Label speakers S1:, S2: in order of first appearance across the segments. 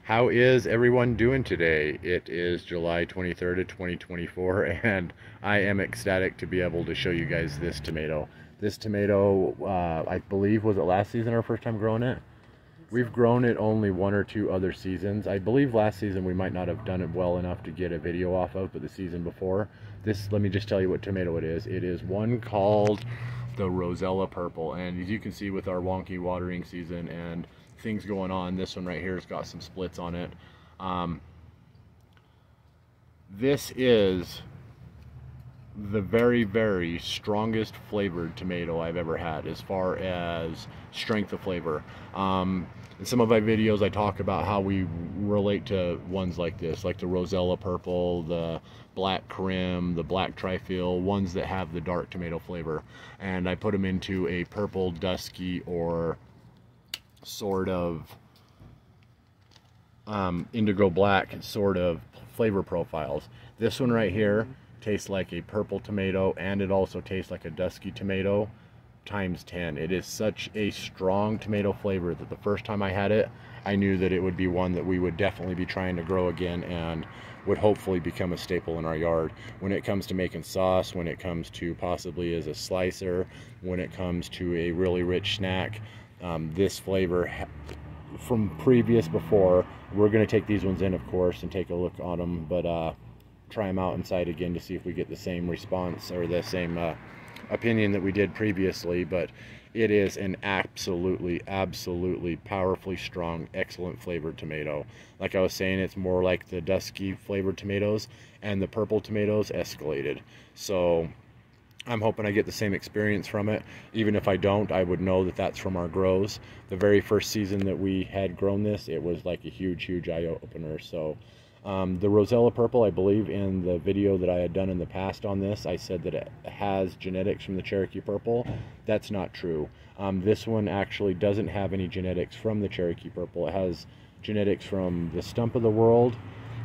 S1: How is everyone doing today? It is July 23rd of 2024, and I am ecstatic to be able to show you guys this tomato. This tomato, I believe, was it last season our first time growing it? We've grown it only one or two other seasons. I believe last season we might not have done it well enough to get a video off of, but the season before. This, let me just tell you what tomato it is. It is one called the Rosella Purple, and as you can see with our wonky watering season and things going on, this one right here has got some splits on it. This is the very strongest flavored tomato I've ever had as far as strength of flavor. In some of my videos I talk about how we relate to ones like this, like the Rosella Purple, the Black Crim, the Black Trifle, ones that have the dark tomato flavor, and I put them into a purple dusky or sort of indigo black sort of flavor profiles. This one right here tastes like a purple tomato, and it also tastes like a dusky tomato times 10. It is such a strong tomato flavor that the first time I had it, I knew that it would be one that we would definitely be trying to grow again and would hopefully become a staple in our yard. When it comes to making sauce, when it comes to possibly as a slicer, when it comes to a really rich snack, this flavor from previous before, we're going to take these ones in, of course, and take a look on them, but try them out inside again to see if we get the same response or the same opinion that we did previously. But it is an absolutely powerfully strong, excellent flavored tomato. Like I was saying, it's more like the dusky flavored tomatoes, and the purple tomatoes escalated. So I'm hoping I get the same experience from it. Even if I don't, I would know that that's from our grows. The very first season that we had grown this, it was like a huge eye-opener. So the Rosella Purple, I believe in the video that I had done in the past on this, I said that it has genetics from the Cherokee Purple. That's not true. This one actually doesn't have any genetics from the Cherokee Purple. It has genetics from the Stump of the World,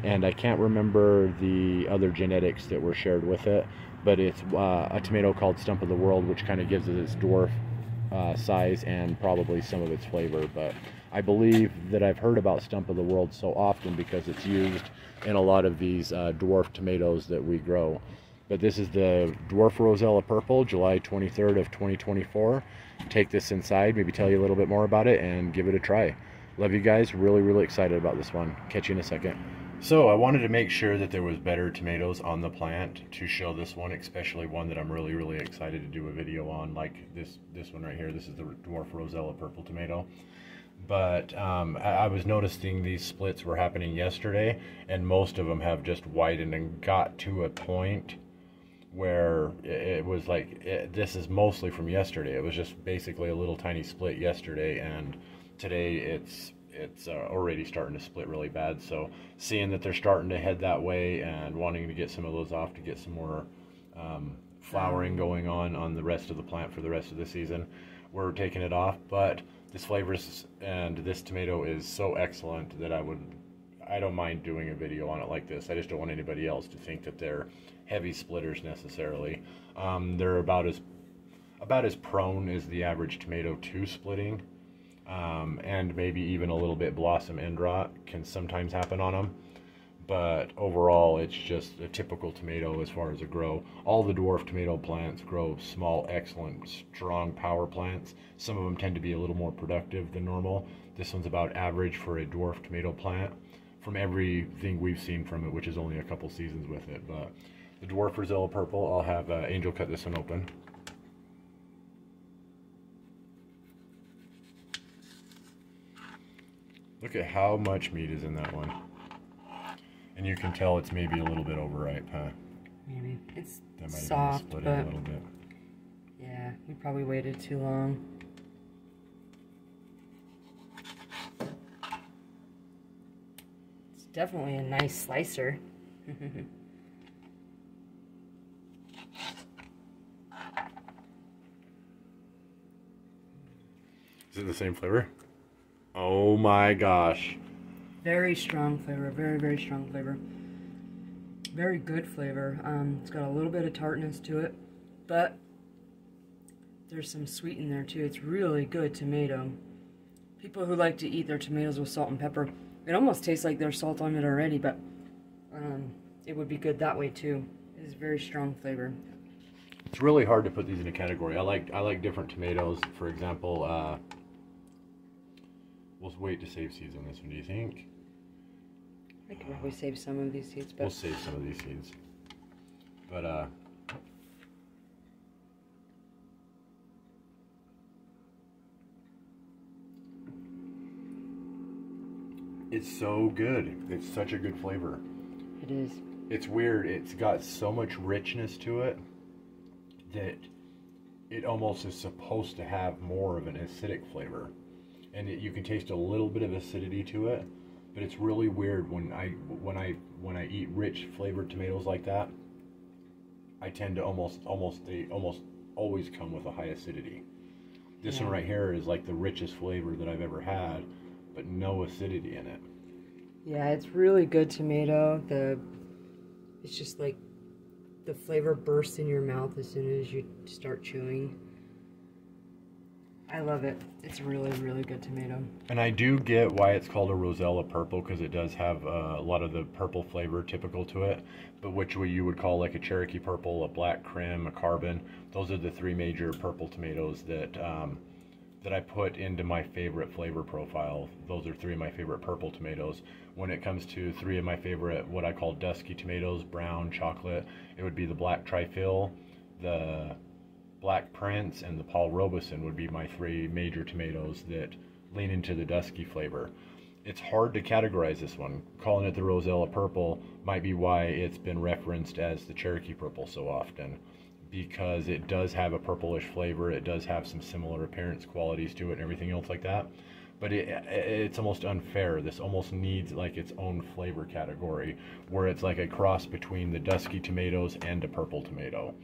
S1: and I can't remember the other genetics that were shared with it, but it's a tomato called Stump of the World, which kind of gives it its dwarf size and probably some of its flavor. But I believe that I've heard about Stump of the World so often because it's used in a lot of these dwarf tomatoes that we grow. But this is the Dwarf Rosella Purple, July 23rd of 2024. Take this inside, maybe tell you a little bit more about it, and give it a try. Love you guys. Really excited about this one. Catch you in a second. So I wanted to make sure that there was better tomatoes on the plant to show this one, especially one that I'm really excited to do a video on, like this one right here. This is the Dwarf Rosella Purple tomato. But I was noticing these splits were happening yesterday, and most of them have just widened and got to a point where it was like, this is mostly from yesterday. It was just basically a little tiny split yesterday, and today it's already starting to split really bad. So seeing that they're starting to head that way and wanting to get some of those off to get some more flowering going on the rest of the plant for the rest of the season, we're taking it off. But this flavors and this tomato is so excellent that I don't mind doing a video on it like this. I just don't want anybody else to think that they're heavy splitters necessarily. They're about as prone as the average tomato to splitting. And maybe even a little bit blossom end rot can sometimes happen on them, but overall it's just a typical tomato as far as a grow. All the dwarf tomato plants grow small, excellent, strong power plants. Some of them tend to be a little more productive than normal. This one's about average for a dwarf tomato plant from everything we've seen from it, which is only a couple seasons with it. But the Dwarf Rosella Purple, I'll have Angel cut this one open. Look at how much meat is in that one. And you can tell it's maybe a little bit overripe, huh?
S2: Maybe. It's
S1: that might
S2: soft,
S1: split
S2: but
S1: a little bit.
S2: Yeah, we probably waited too long. It's definitely a nice slicer.
S1: Is it the same flavor? Oh my gosh.
S2: Very strong flavor, very strong flavor. Very good flavor. It's got a little bit of tartness to it, but there's some sweet in there too. It's really good tomato. People who like to eat their tomatoes with salt and pepper It almost tastes like there's salt on it already, but it would be good that way too. It is very strong flavor.
S1: It's really hard to put these in a category. I like different tomatoes. For example, we'll wait to save seeds on this one. Do you think?
S2: I could probably save some of these seeds, but
S1: we'll save some of these seeds. But it's so good. It's such a good flavor.
S2: It is.
S1: It's weird. It's got so much richness to it that it almost is supposed to have more of an acidic flavor. And you can taste a little bit of acidity to it, but it's really weird when I eat rich flavored tomatoes like that. I tend to they almost always come with a high acidity. This one right here is like the richest flavor that I've ever had, but no acidity in it.
S2: Yeah, it's really good tomato. It's just like the flavor bursts in your mouth as soon as you start chewing. I love it. It's a really, really good tomato.
S1: And I do get why it's called a Rosella purple, because it does have a lot of the purple flavor typical to it, but which you would call like a Cherokee purple, a black crim, a carbon. Those are the three major purple tomatoes that I put into my favorite flavor profile. Those are three of my favorite purple tomatoes. When it comes to three of my favorite, what I call dusky tomatoes, brown, chocolate, it would be the black trifle, the Black Prince, and the Paul Robeson would be my three major tomatoes that lean into the dusky flavor. It's hard to categorize this one. Calling it the Rosella purple might be why it's been referenced as the Cherokee purple so often, because it does have a purplish flavor. It does have some similar appearance qualities to it and everything else like that. But it's almost unfair. This almost needs like its own flavor category, where it's like a cross between the dusky tomatoes and a purple tomato.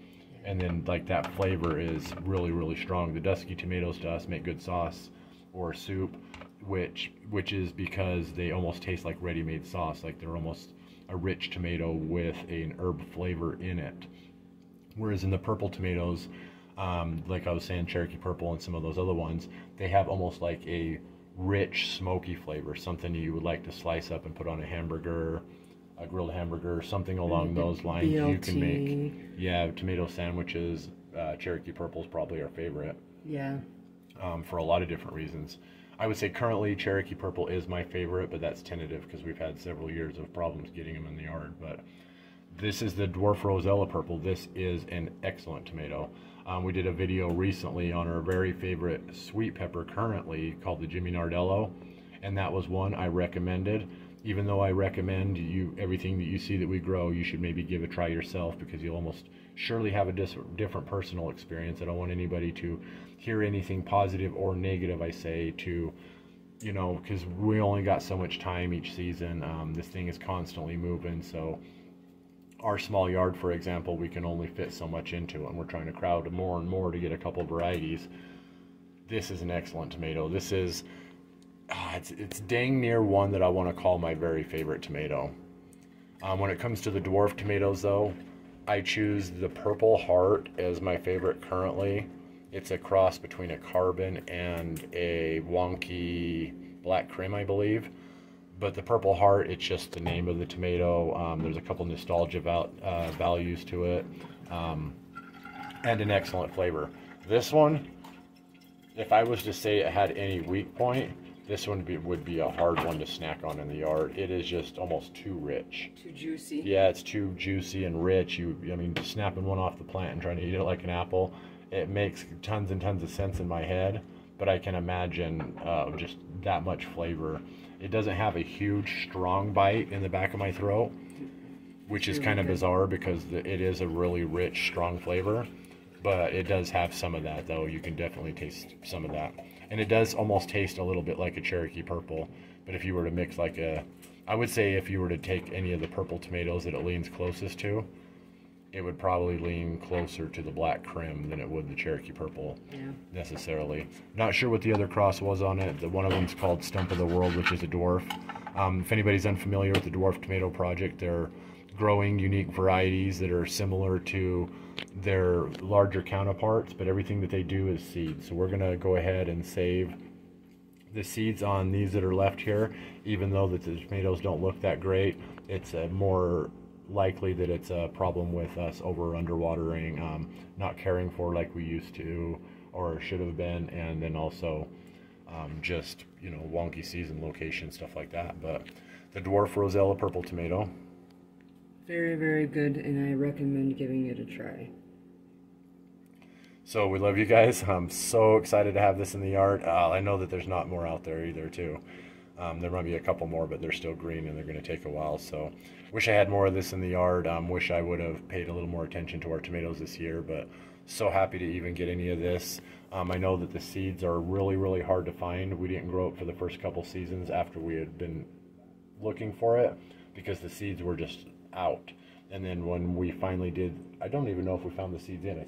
S1: And then like that flavor is really, really strong. The dusky tomatoes to us make good sauce or soup, which is because they almost taste like ready-made sauce. Like they're almost a rich tomato with an herb flavor in it. Whereas in the purple tomatoes, like I was saying, Cherokee purple and some of those other ones, they have almost like a rich, smoky flavor. Something you would like to slice up and put on a hamburger, a grilled hamburger, something along those lines.
S2: BLT.
S1: You can make, tomato sandwiches. Cherokee purple is probably our favorite.
S2: Yeah.
S1: For a lot of different reasons. I would say currently Cherokee purple is my favorite, but that's tentative because we've had several years of problems getting them in the yard. But this is the Dwarf Rosella purple. This is an excellent tomato. We did a video recently on our very favorite sweet pepper currently called the Jimmy Nardello, and that was one I recommended. Even though I recommend everything that you see that we grow, you should maybe give a try yourself, because you'll almost surely have a different personal experience. I don't want anybody to hear anything positive or negative I say to, because we only got so much time each season. This thing is constantly moving, so our small yard, for example, we can only fit so much into it, and we're trying to crowd more and more to get a couple varieties. This is an excellent tomato. This is it's dang near one that I want to call my very favorite tomato. When it comes to the dwarf tomatoes, though, I choose the Purple Heart as my favorite currently. It's a cross between a carbon and a wonky black crim, I believe. But the Purple Heart, it's just the name of the tomato. There's a couple nostalgia values to it, and an excellent flavor. This one, if I was to say it had any weak point, this one would be a hard one to snack on in the yard. It is just almost too rich.
S2: Too juicy.
S1: Yeah, it's too juicy and rich. I mean, snapping one off the plant and trying to eat it like an apple, it makes tons and tons of sense in my head, but I can imagine just that much flavor. It doesn't have a huge, strong bite in the back of my throat, which is kind of bizarre because it is a really rich, strong flavor, but it does have some of that, though. You can definitely taste some of that. And it does almost taste a little bit like a Cherokee purple, but if you were to mix I would say if you were to take any of the purple tomatoes that it leans closest to, it would probably lean closer to the black crim than it would the Cherokee purple, necessarily. Not sure what the other cross was on it. One of them's called Stump of the World, which is a dwarf. If anybody's unfamiliar with the Dwarf Tomato Project, they're growing unique varieties that are similar to their larger counterparts, but everything that they do is seed. So we're going to go ahead and save the seeds on these that are left here, even though the tomatoes don't look that great, it's more likely that it's a problem with us over or underwatering, not caring for like we used to or should have been, and then also just, you know, wonky season, location, stuff like that. But the Dwarf Rosella purple tomato,
S2: very, very good, and I recommend giving it a try.
S1: So we love you guys. I'm so excited to have this in the yard. I know that there's not more out there either too. There might be a couple more, but they're still green and they're going to take a while. So wish I had more of this in the yard. Wish I would have paid a little more attention to our tomatoes this year, but so happy to even get any of this. I know that the seeds are really, really hard to find. We didn't grow it for the first couple seasons after we had been looking for it because the seeds were just out. And then when we finally did, I don't even know if we found the seeds in. I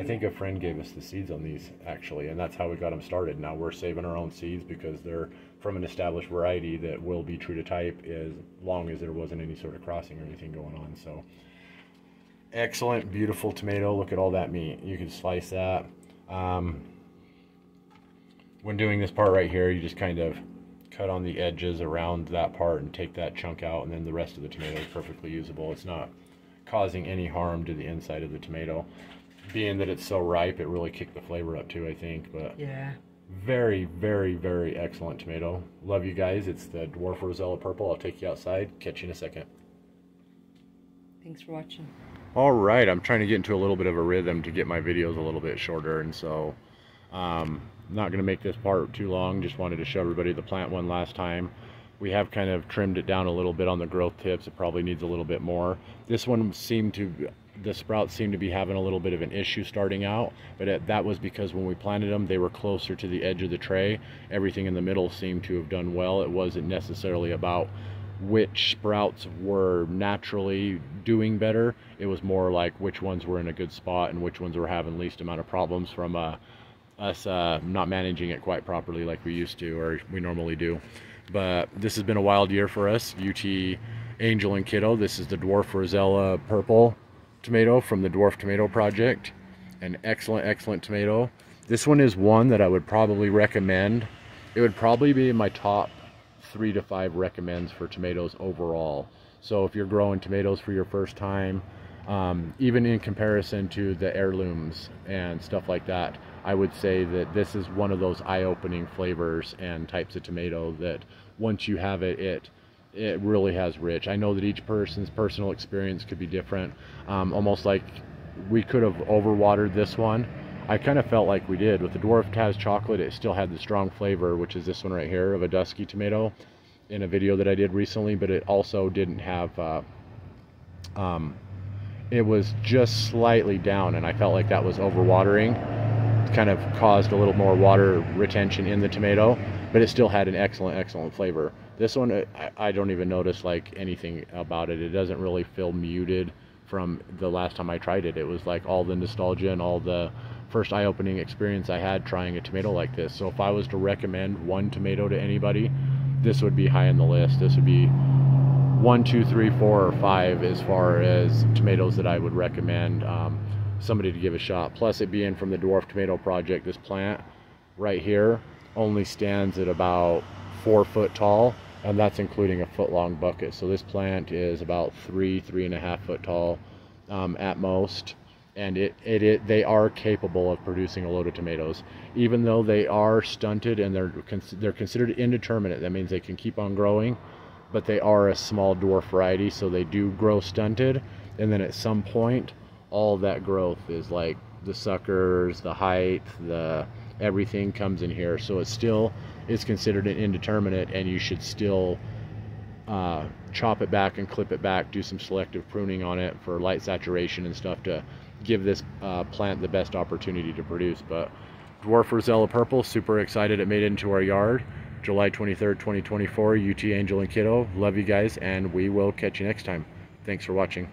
S1: think a friend gave us the seeds on these, actually, and that's how we got them started. Now we're saving our own seeds because they're from an established variety that will be true to type as long as there wasn't any sort of crossing or anything going on. So excellent, beautiful tomato. Look at all that meat. You can slice that. When doing this part right here, you just kind of cut on the edges around that part and take that chunk out, and then the rest of the tomato is perfectly usable. It's not causing any harm to the inside of the tomato. Being that it's so ripe, it really kicked the flavor up too, I think. But
S2: yeah,
S1: very, very, very excellent tomato. Love you guys. It's the Dwarf Rosella purple. I'll take you outside. Catch you in a second.
S2: Thanks for watching.
S1: All right, I'm trying to get into a little bit of a rhythm to get my videos a little bit shorter, and so I'm not going to make this part too long. Just wanted to show everybody the plant one last time. We have kind of trimmed it down a little bit on the growth tips. It probably needs a little bit more. This one the sprouts seemed to be having a little bit of an issue starting out, but that was because when we planted them, they were closer to the edge of the tray. Everything in the middle seemed to have done well. It wasn't necessarily about which sprouts were naturally doing better. It was more like which ones were in a good spot and which ones were having least amount of problems from us not managing it quite properly like we used to or we normally do. But this has been a wild year for us. UT Angel and Kiddo. This is the Dwarf Rosella purple tomato from the Dwarf Tomato Project. An excellent, excellent tomato. This one is one that I would probably recommend. It would probably be in my top 3 to 5 recommends for tomatoes overall. So if you're growing tomatoes for your first time, even in comparison to the heirlooms and stuff like that, I would say that this is one of those eye-opening flavors and types of tomato that once you have it really has rich. I know that each person's personal experience could be different. Almost like we could have overwatered this one. I kind of felt like we did. With the Dwarf Taz chocolate, it still had the strong flavor, which is this one right here of a dusky tomato in a video that I did recently, but it also didn't have, it was just slightly down, and I felt like that was overwatering. It kind of caused a little more water retention in the tomato, but it still had an excellent, excellent flavor. This one, I don't even notice like anything about it. It doesn't really feel muted from the last time I tried it. It was like all the nostalgia and all the first eye-opening experience I had trying a tomato like this. So if I was to recommend one tomato to anybody, this would be high on the list. This would be 1, 2, 3, 4, or 5 as far as tomatoes that I would recommend somebody to give a shot. Plus, it being from the Dwarf Tomato Project, this plant right here only stands at about 4 foot tall, and that's including a foot-long bucket. So this plant is about 3.5 foot tall at most, and they are capable of producing a load of tomatoes, even though they are stunted and they're considered indeterminate. That means they can keep on growing, but they are a small dwarf variety, so they do grow stunted, and then at some point all of that growth is like the suckers, the height, everything comes in here. So it still is considered an indeterminate, and you should still chop it back and clip it back, do some selective pruning on it for light saturation and stuff to give this plant the best opportunity to produce. But Dwarf Rosella purple, super excited it made it into our yard. July 23rd, 2024, UT Angel and Kiddo. Love you guys, and we will catch you next time. Thanks for watching.